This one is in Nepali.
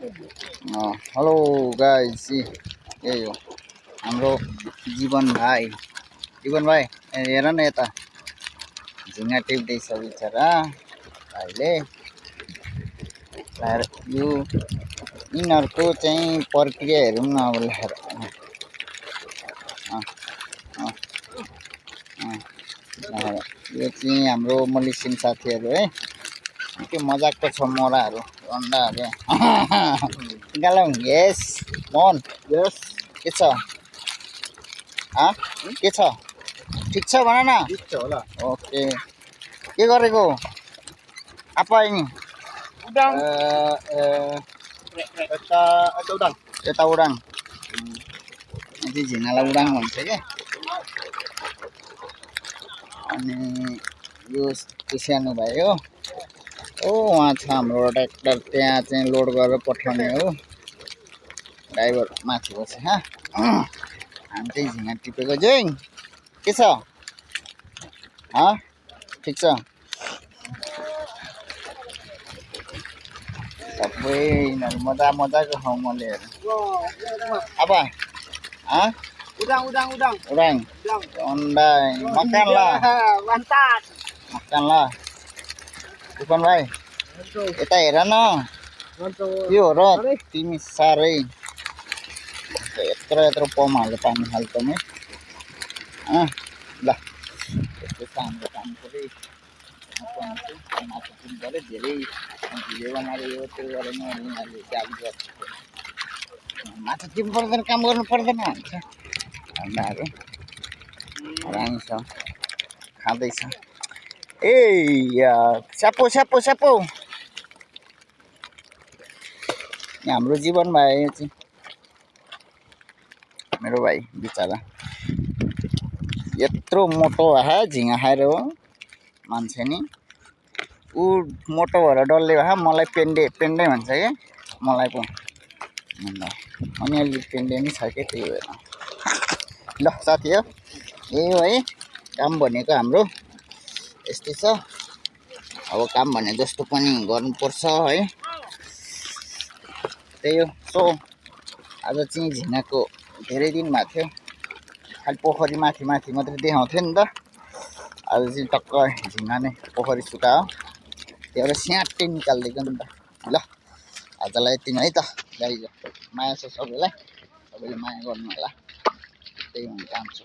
हेलो गाइस, यही हो हाम्रो जीवन भाइ। हेर न यता झिँगा टिप्दैछ बिचरा भाइले। यो यिनीहरूको चाहिँ प्रक्रिया हेरौँ न अब ल्याएर। यो चाहिँ हाम्रो मलेसियन साथीहरू है। के मजाकको छ मोराहरू अन्डाहरू। गालौँ यस मोहन यस के छ? के छ? ठिक छ भन न। ठिक छ होला। ओके, के गरेको आपा नि? उडाङ यता उडाङ। यति झिँगालाई उडाङ भन्छ क्या। अनि यो सानो भाइ हो। वहाँ छ हाम्रो ट्र्याक्टर, त्यहाँ चाहिँ लोड गरेर पठाउने हो। ड्राइभर माथि बस्छ। हामी चाहिँ झिँगा टिपेको चाहिँ के छ? ठिक छ सबै यिनीहरू मजाको ठाउँमा लिएर। अब उडाङ अन्डा मकान ल तुफान भाइ यता हेर न। के हो र तिमी साह्रै यत्रो पम हाल्यो पानी हाल्छौँ है। ल यस्तो छ हाम्रो काम पुरै। माछा टिप्नु पऱ्यो, धेरै भिडियो बनाएर यो त्यो गरेर यिनीहरूले गाली गर्छ। माछा टिप्नु पर्दैन, काम गर्नु पर्दैन भन्छ। अन्डाहरू रानी छ, खाँदैछ। ए स्यापो हाम्रो जीवन भाइ चाहिँ मेरो भाइ बिचरा यत्रो मोटो झिँगा खाएर हो मान्छे नि। ऊ मोटो भएर डल्ले भए मलाई पेन्डे भन्छ क्या मलाई पो। अनि अलि पेन्डे नि छ क्या, त्यही भएर। ल साथी हो, यही हो है काम भनेको हाम्रो। यस्तै छ अब, काम भने जस्तो पनि गर्नुपर्छ है। त्यही हो। सो आज चाहिँ झिँगाको धेरै दिन भएको थियो। खालि पोखरी माथि मात्रै देखाउँथ्यो नि त। आज चाहिँ टक्क झिँगा नै पोखरी सुकायो, त्यहाँबाट स्याट्टै निकालिदिएको नि त। ल आजलाई यति नै है त गाइज। माया छ सबैलाई, सबैले माया गर्नु होला, त्यही भन्न चाहन्छु।